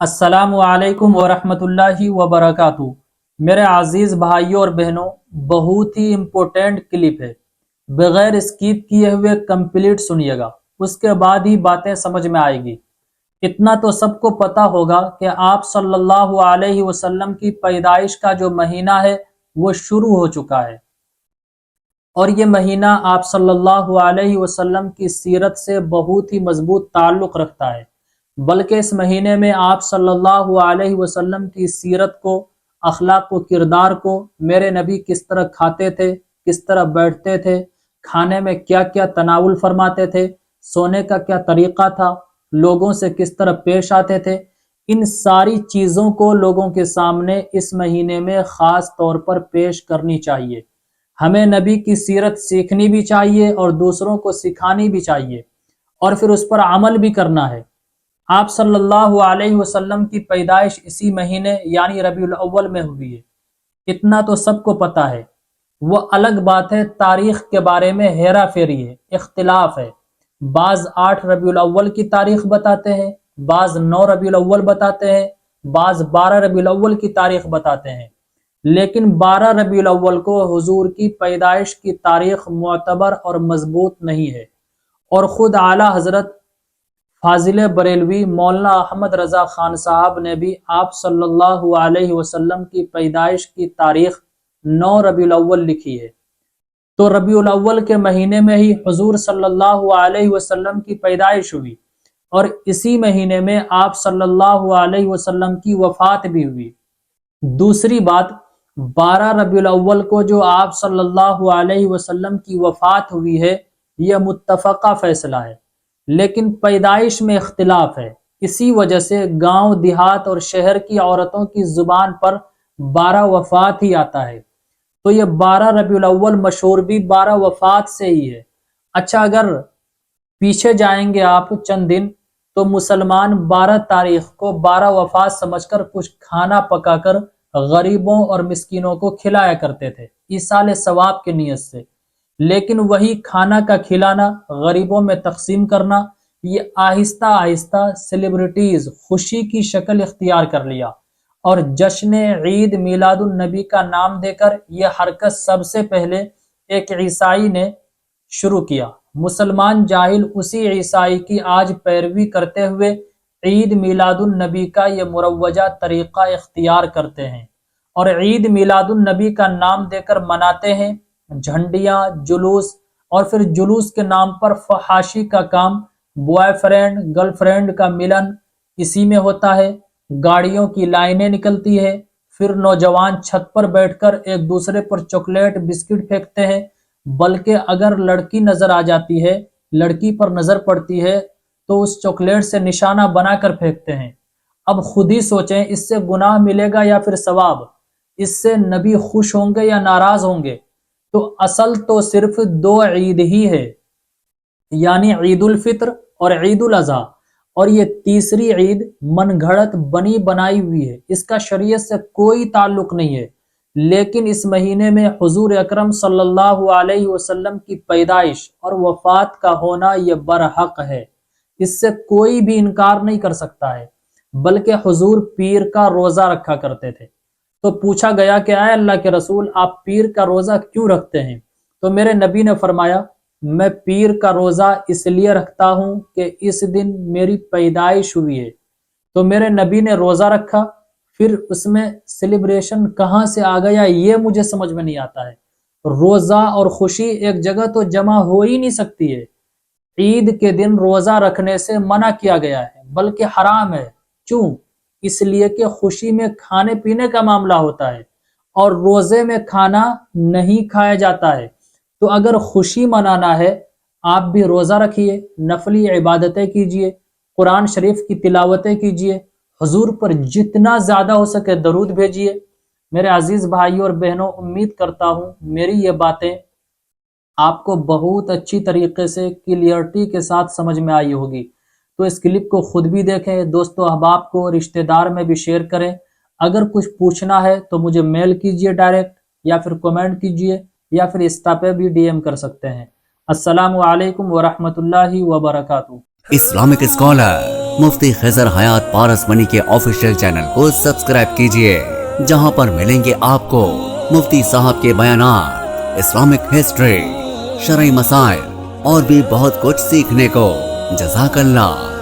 السلام علیکم ورحمۃ اللہ وبرکاتہ۔ میرے عزیز بھائیوں اور بہنوں، بہت ہی امپورٹنٹ کلپ ہے، بغیر اسکیپ کیے ہوئے کمپلیٹ سنیے گا، اس کے بعد ہی باتیں سمجھ میں آئے گی۔ اتنا تو سب کو پتا ہوگا کہ آپ صلی اللہ علیہ وسلم کی پیدائش کا جو مہینہ ہے وہ شروع ہو چکا ہے، اور یہ مہینہ آپ صلی اللہ علیہ وسلم کی سیرت سے بہت ہی مضبوط تعلق رکھتا ہے، بلکہ اس مہینے میں آپ صلی اللہ علیہ وسلم کی سیرت کو، اخلاق و کردار کو، میرے نبی کس طرح کھاتے تھے، کس طرح بیٹھتے تھے، کھانے میں کیا کیا تناول فرماتے تھے، سونے کا کیا طریقہ تھا، لوگوں سے کس طرح پیش آتے تھے، ان ساری چیزوں کو لوگوں کے سامنے اس مہینے میں خاص طور پر پیش کرنی چاہیے۔ ہمیں نبی کی سیرت سیکھنی بھی چاہیے اور دوسروں کو سکھانی بھی چاہیے، اور پھر اس پر عمل بھی کرنا ہے۔ آپ صلی اللہ علیہ وسلم کی پیدائش اسی مہینے یعنی ربیع الاول میں ہوئی ہے، اتنا تو سب کو پتا ہے۔ وہ الگ بات ہے تاریخ کے بارے میں ہیرا پھیری ہے، اختلاف ہے، بعض 8 ربیع الاول کی تاریخ بتاتے ہیں، بعض 9 ربیع الاول بتاتے ہیں، بعض 12 ربیع الاول کی تاریخ بتاتے ہیں، لیکن 12 ربیع الاول کو حضور کی پیدائش کی تاریخ معتبر اور مضبوط نہیں ہے، اور خود اعلیٰ حضرت فاضل بریلوی مولانا احمد رضا خان صاحب نے بھی آپ صلی اللہ علیہ وسلم کی پیدائش کی تاریخ 9 ربیع الاول لکھی ہے۔ تو ربیع الاول کے مہینے میں ہی حضور صلی اللہ علیہ وسلم کی پیدائش ہوئی، اور اسی مہینے میں آپ صلی اللہ علیہ وسلم کی وفات بھی ہوئی۔ دوسری بات، 12 ربیع الاول کو جو آپ صلی اللہ علیہ وسلم کی وفات ہوئی ہے، یہ متفقہ فیصلہ ہے، لیکن پیدائش میں اختلاف ہے۔ اسی وجہ سے گاؤں دیہات اور شہر کی عورتوں کی زبان پر 12 وفات ہی آتا ہے، تو یہ 12 ربیع الاول مشہور بھی 12 وفات سے ہی ہے۔ اچھا، اگر پیچھے جائیں گے آپ چند دن، تو مسلمان 12 تاریخ کو 12 وفات سمجھ کر کچھ کھانا پکا کر غریبوں اور مسکینوں کو کھلایا کرتے تھے، ایصال ثواب کی نیت سے، لیکن وہی کھانا کا کھلانا، غریبوں میں تقسیم کرنا، یہ آہستہ آہستہ سیلیبریٹیز خوشی کی شکل اختیار کر لیا، اور جشن عید میلاد النبی کا نام دے کر یہ حرکت سب سے پہلے ایک عیسائی نے شروع کیا۔ مسلمان جاہل اسی عیسائی کی آج پیروی کرتے ہوئے عید میلاد النبی کا یہ مروجہ طریقہ اختیار کرتے ہیں، اور عید میلاد النبی کا نام دے کر مناتے ہیں، جھنڈیاں، جلوس، اور پھر جلوس کے نام پر فحاشی کا کام، بوائے فرینڈ گرل فرینڈ کا ملن اسی میں ہوتا ہے، گاڑیوں کی لائنیں نکلتی ہے، پھر نوجوان چھت پر بیٹھ کر ایک دوسرے پر چاکلیٹ بسکٹ پھینکتے ہیں، بلکہ اگر لڑکی نظر آ جاتی ہے، لڑکی پر نظر پڑتی ہے، تو اس چاکلیٹ سے نشانہ بنا کر پھینکتے ہیں۔ اب خود ہی سوچیں، اس سے گناہ ملے گا یا پھر ثواب؟ اس سے نبی خوش ہوں گے یا ناراض ہوں گے؟ تو اصل تو صرف 2 عید ہی ہے، یعنی عید الفطر اور عید الاضحیٰ، اور یہ تیسری عید من گھڑت بنی بنائی ہوئی ہے، اس کا شریعت سے کوئی تعلق نہیں ہے، لیکن اس مہینے میں حضور اکرم صلی اللہ علیہ وسلم کی پیدائش اور وفات کا ہونا یہ برحق ہے، اس سے کوئی بھی انکار نہیں کر سکتا ہے۔ بلکہ حضور پیر کا روزہ رکھا کرتے تھے، تو پوچھا گیا کہ اے اللہ کے رسول، آپ پیر کا روزہ کیوں رکھتے ہیں؟ تو میرے نبی نے فرمایا، میں پیر کا روزہ اس لیے رکھتا ہوں کہ اس دن میری پیدائش ہوئی ہے۔ تو میرے نبی نے روزہ رکھا، پھر اس میں سیلیبریشن کہاں سے آ گیا یہ مجھے سمجھ میں نہیں آتا ہے۔ روزہ اور خوشی ایک جگہ تو جمع ہو ہی نہیں سکتی ہے۔ عید کے دن روزہ رکھنے سے منع کیا گیا ہے، بلکہ حرام ہے۔ کیوں؟ اس لیے کہ خوشی میں کھانے پینے کا معاملہ ہوتا ہے، اور روزے میں کھانا نہیں کھایا جاتا ہے۔ تو اگر خوشی منانا ہے، آپ بھی روزہ رکھیے، نفلی عبادتیں کیجیے، قرآن شریف کی تلاوتیں کیجیے، حضور پر جتنا زیادہ ہو سکے درود بھیجیے۔ میرے عزیز بھائیوں اور بہنوں، امید کرتا ہوں میری یہ باتیں آپ کو بہت اچھی طریقے سے کلیئرٹی کے ساتھ سمجھ میں آئی ہوگی۔ تو اس کلپ کو خود بھی دیکھیں، دوستو احباب کو، رشتہ دار میں بھی شیئر کریں۔ اگر کچھ پوچھنا ہے تو مجھے میل کیجیے ڈائریکٹ، یا پھر کمنٹ کیجیے، یا پھر انسٹا پہ بھی ڈی ایم کر سکتے ہیں۔ السلام علیکم ورحمۃ اللہ وبرکاتہ۔ Islamic scholar مفتی خضر حیات پارس منی کے آفیشیل چینل کو سبسکرائب کیجئے، جہاں پر ملیں گے آپ کو مفتی صاحب کے بیانات، اسلامک ہسٹری، شرعی مسائل اور بھی بہت کچھ سیکھنے کو۔ جزاک اللہ۔